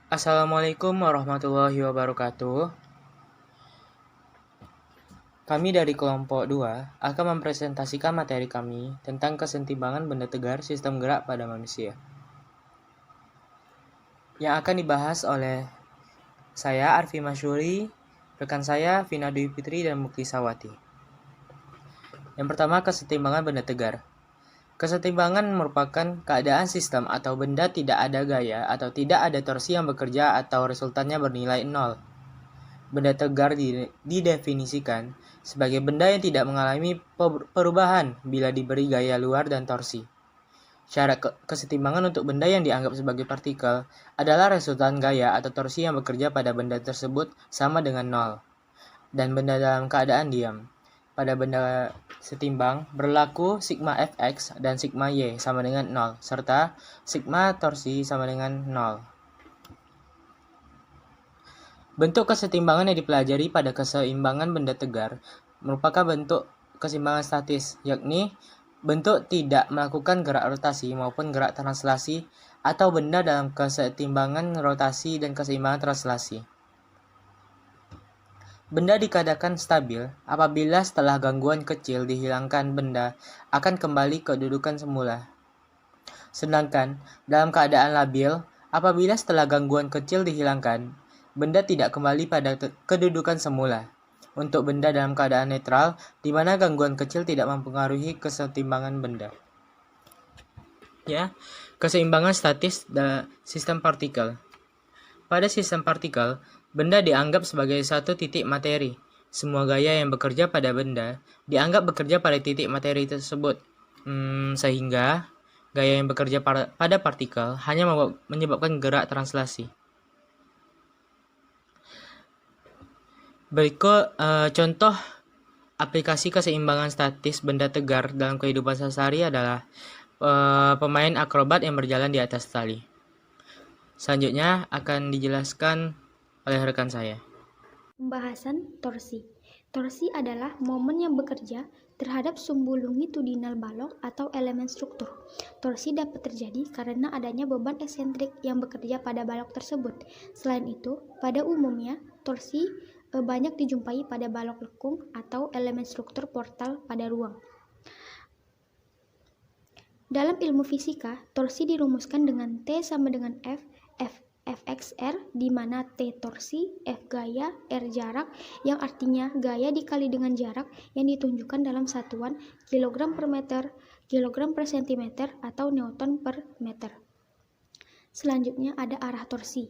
Assalamualaikum warahmatullahi wabarakatuh. Kami dari kelompok 2 akan mempresentasikan materi kami tentang kesetimbangan benda tegar sistem gerak pada manusia. Yang akan dibahas oleh saya Arfi Masyuri, rekan saya Vina Dwi Fitri dan Mukti Sawati. Yang pertama, kesetimbangan benda tegar. Kesetimbangan merupakan keadaan sistem atau benda tidak ada gaya atau tidak ada torsi yang bekerja atau resultannya bernilai 0. Benda tegar didefinisikan sebagai benda yang tidak mengalami perubahan bila diberi gaya luar dan torsi. Syarat kesetimbangan untuk benda yang dianggap sebagai partikel adalah resultan gaya atau torsi yang bekerja pada benda tersebut sama dengan 0, dan benda dalam keadaan diam. Pada benda setimbang berlaku sigma fx dan sigma y sama dengan 0, serta sigma torsi sama dengan 0. Bentuk kesetimbangan yang dipelajari pada keseimbangan benda tegar merupakan bentuk keseimbangan statis, yakni bentuk tidak melakukan gerak rotasi maupun gerak translasi atau benda dalam keseimbangan rotasi dan keseimbangan translasi. Benda dikatakan stabil apabila setelah gangguan kecil dihilangkan benda akan kembali ke kedudukan semula. Sedangkan dalam keadaan labil, apabila setelah gangguan kecil dihilangkan, benda tidak kembali pada kedudukan semula. Untuk benda dalam keadaan netral, di mana gangguan kecil tidak mempengaruhi keseimbangan benda. Keseimbangan statis dalam sistem partikel. Pada sistem partikel, benda dianggap sebagai satu titik materi. Semua gaya yang bekerja pada benda dianggap bekerja pada titik materi tersebut, sehingga gaya yang bekerja pada partikel hanya menyebabkan gerak translasi. Berikut contoh aplikasi keseimbangan statis benda tegar dalam kehidupan sehari-hari adalah pemain akrobat yang berjalan di atas tali. Selanjutnya akan dijelaskan oleh rekan saya. Pembahasan torsi. Torsi adalah momen yang bekerja terhadap sumbu longitudinal balok atau elemen struktur. Torsi dapat terjadi karena adanya beban eksentrik yang bekerja pada balok tersebut. Selain itu, pada umumnya, torsi banyak dijumpai pada balok lekung atau elemen struktur portal pada ruang. Dalam ilmu fisika, torsi dirumuskan dengan T sama dengan Fxr, di mana T torsi, F gaya, R jarak, yang artinya gaya dikali dengan jarak yang ditunjukkan dalam satuan kilogram per meter, kilogram per sentimeter, atau newton per meter. Selanjutnya ada arah torsi.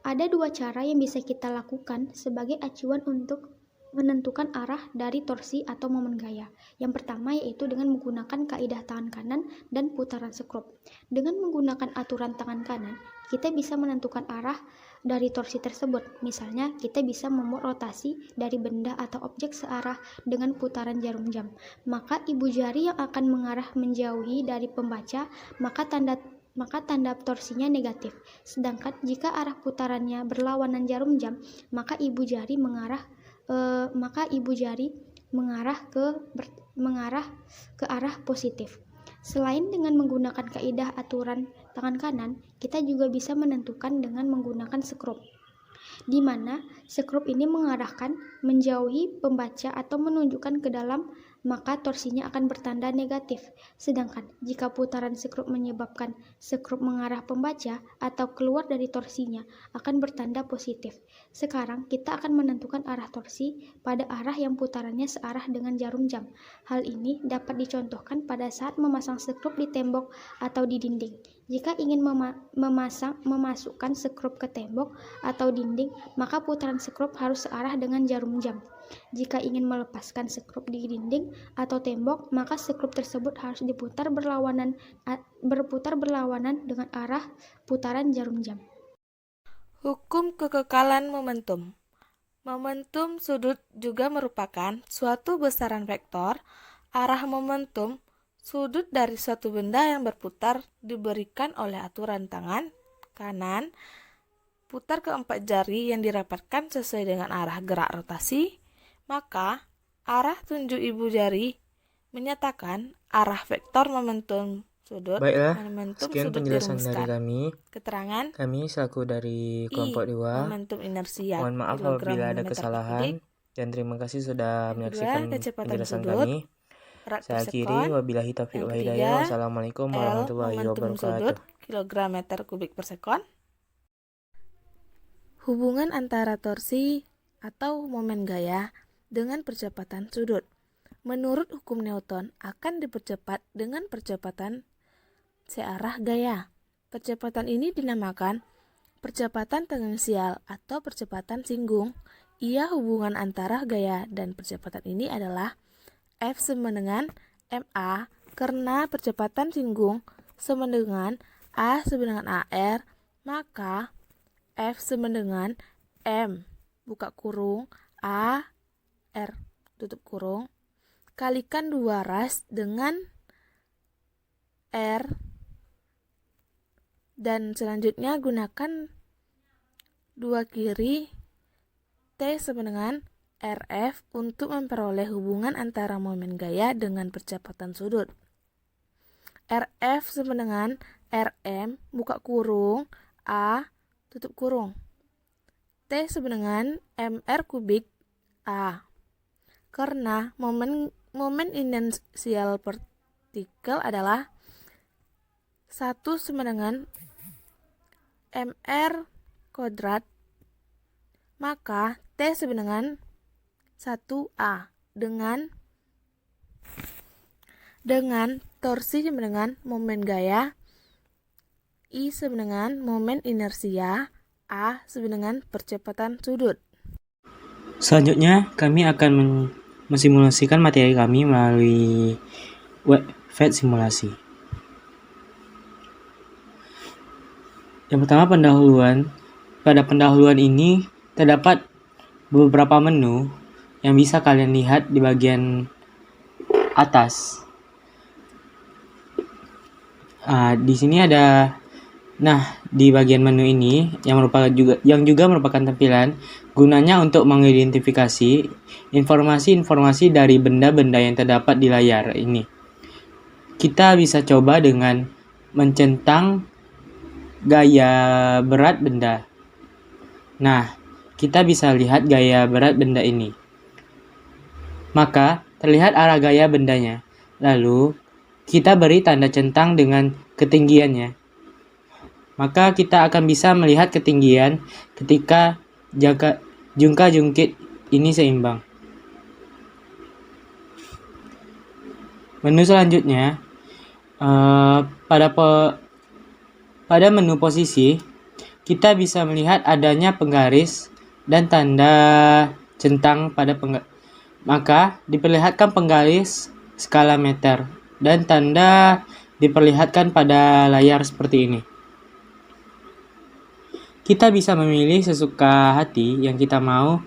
Ada dua cara yang bisa kita lakukan sebagai acuan untuk menentukan arah dari torsi atau momen gaya. Yang pertama yaitu dengan menggunakan kaidah tangan kanan dan putaran skrup. Dengan menggunakan aturan tangan kanan, kita bisa menentukan arah dari torsi tersebut. Misalnya, kita bisa membuat rotasi dari benda atau objek searah dengan putaran jarum jam. Maka ibu jari yang akan mengarah menjauhi dari pembaca, maka tanda torsinya negatif. Sedangkan jika arah putarannya berlawanan jarum jam, maka ibu jari mengarah ke arah positif. Selain dengan menggunakan kaidah aturan tangan kanan, kita juga bisa menentukan dengan menggunakan skrup, di mana skrup ini mengarahkan menjauhi pembaca atau menunjukkan ke dalam, maka torsinya akan bertanda negatif. Sedangkan jika putaran skrup menyebabkan skrup mengarah pembaca atau keluar dari torsinya, akan bertanda positif. Sekarang kita akan menentukan arah torsi pada arah yang putarannya searah dengan jarum jam. Hal ini dapat dicontohkan pada saat memasang skrup di tembok atau di dinding. Jika ingin memasukkan skrup ke tembok atau dinding, maka putaran skrup harus searah dengan jarum jam. Jika ingin melepaskan skrup di dinding atau tembok, maka skrup tersebut harus berputar berlawanan dengan arah putaran jarum jam. Hukum kekekalan momentum. Momentum sudut juga merupakan suatu besaran vektor. Arah momentum sudut dari suatu benda yang berputar diberikan oleh aturan tangan kanan, putar keempat jari yang dirapatkan sesuai dengan arah gerak rotasi, maka arah tunjuk ibu jari menyatakan arah vektor momentum sudut, Baiklah, momentum sekian sudut penjelasan dari dirumuskan. kami. Keterangan Kami selaku dari I. kelompok 2, Momentum inersia mohon maaf kilogram apabila ada meter per kesalahan. kubik. Dan terima kasih sudah Yang kedua, menyaksikan kecepatan penjelasan sudut kami. rad per Saya akhiri, sekon. wabillahi taufiq Yang wal ketiga, hidayah. Wassalamualaikum L. warahmatullahi Momentum sudut wabarakatuh. kilogram meter kubik per sekon. Hubungan antara torsi atau momen gaya dengan percepatan sudut. Menurut hukum Newton akan dipercepat dengan percepatan searah gaya. Percepatan ini dinamakan percepatan tangensial atau percepatan singgung. Ia hubungan antara gaya dan percepatan ini adalah F sama dengan ma karena percepatan singgung sama dengan A sama dengan AR, maka F sama dengan M buka kurung A R tutup kurung kalikan 2 ras dengan R dan selanjutnya gunakan 2 kiri T sama dengan RF untuk memperoleh hubungan antara momen gaya dengan percepatan sudut. RF sama dengan RM buka kurung A tutup kurung T sama dengan MR kubik A. Karena momen inersial partikel adalah 1 sama dengan MR kuadrat, maka T sama dengan 1A dengan torsi sama dengan momen gaya, I sama dengan momen inersia, A sama dengan percepatan sudut. Selanjutnya, kami akan mensimulasikan materi kami melalui website simulasi. Yang pertama, pendahuluan. Pada pendahuluan ini terdapat beberapa menu yang bisa kalian lihat di bagian atas. Di sini ada, di bagian menu ini yang juga merupakan tampilan gunanya untuk mengidentifikasi informasi-informasi dari benda-benda yang terdapat di layar ini. Kita bisa coba dengan mencentang gaya berat benda. Kita bisa lihat gaya berat benda ini. Maka, terlihat arah gaya bendanya. Lalu, kita beri tanda centang dengan ketinggiannya. Maka, kita akan bisa melihat ketinggian ketika jungka-jungkit ini seimbang. Menu selanjutnya, pada menu posisi, kita bisa melihat adanya penggaris dan tanda centang pada penggaris. Maka, diperlihatkan penggaris skala meter dan tanda diperlihatkan pada layar seperti ini. Kita bisa memilih sesuka hati yang kita mau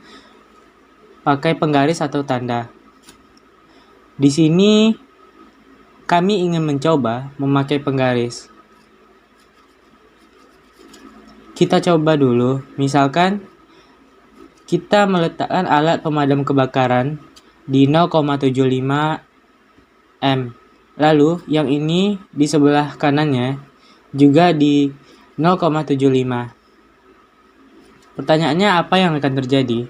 pakai penggaris atau tanda. Di sini, kami ingin mencoba memakai penggaris. Kita coba dulu, misalkan kita meletakkan alat pemadam kebakaran di 0,75 M. Lalu yang ini di sebelah kanannya juga di 0,75. Pertanyaannya apa yang akan terjadi?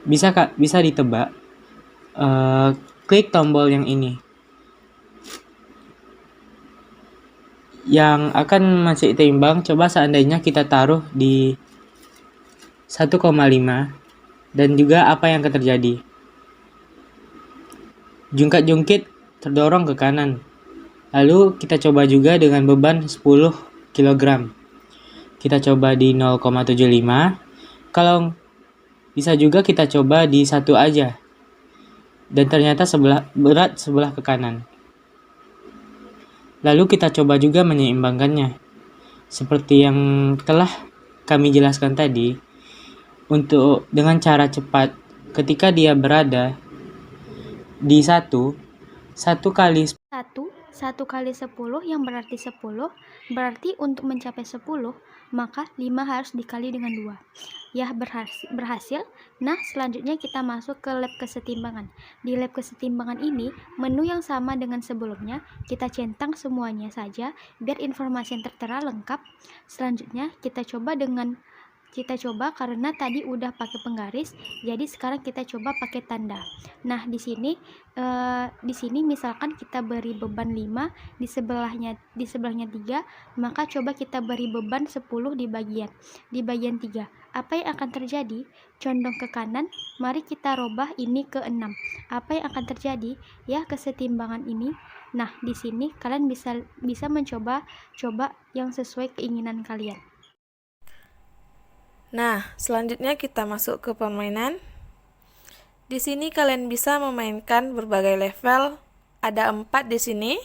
Bisa ditebak. Klik tombol yang ini. Yang akan masih seimbang, coba seandainya kita taruh di 1,5 dan juga apa yang akan terjadi. Jungkat-jungkit terdorong ke kanan. Lalu kita coba juga dengan beban 10 kg. Kita coba di 0,75. Kalau bisa juga kita coba di 1 aja. Dan ternyata berat sebelah ke kanan. Lalu kita coba juga menyeimbangkannya. Seperti yang telah kami jelaskan tadi, dengan cara cepat, ketika dia berada di 1 kali 1 1 kali 10 yang berarti 10, berarti untuk mencapai 10, maka 5 harus dikali dengan 2. Ya, berhasil. Nah, selanjutnya kita masuk ke lab kesetimbangan. Di lab kesetimbangan ini, menu yang sama dengan sebelumnya, kita centang semuanya saja biar informasi yang tertera lengkap. Selanjutnya, kita coba karena tadi udah pakai penggaris, jadi sekarang kita coba pakai tanda. Nah, di sini misalkan kita beri beban 5, di sebelahnya 3, maka coba kita beri beban 10 di bagian 3. Apa yang akan terjadi? Condong ke kanan, mari kita robah ini ke 6. Apa yang akan terjadi? Ya, kesetimbangan ini. Nah, di sini kalian bisa mencoba yang sesuai keinginan kalian. Nah, selanjutnya kita masuk ke permainan. Di sini kalian bisa memainkan berbagai level. Ada 4 di sini.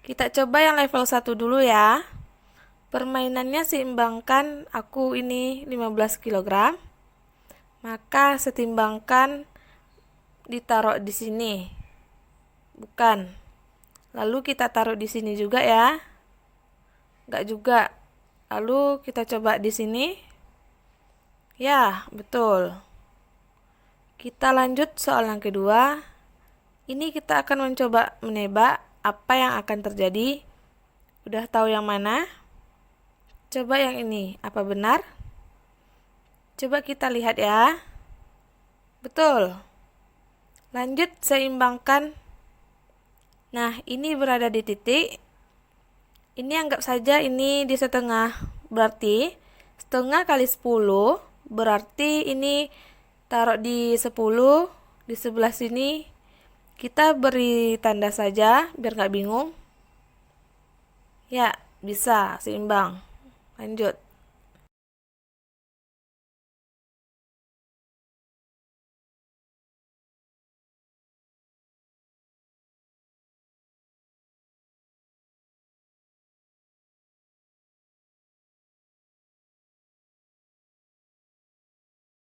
Kita coba yang level 1 dulu ya. Permainannya seimbangkan aku ini 15 kg. Maka setimbangkan ditaruh di sini. Bukan. Lalu kita taruh di sini juga ya. Enggak juga. Lalu kita coba di sini. Ya, betul. Kita lanjut soal yang kedua. Ini kita akan mencoba menebak apa yang akan terjadi. Udah tahu yang mana? Coba yang ini, apa benar? Coba kita lihat ya. Betul. Lanjut seimbangkan. Nah, ini berada di titik. Ini anggap saja ini di setengah. Berarti setengah kali 10. Berarti ini taruh di 10, di sebelah sini. Kita beri tanda saja biar nggak bingung. Ya, bisa seimbang. Lanjut.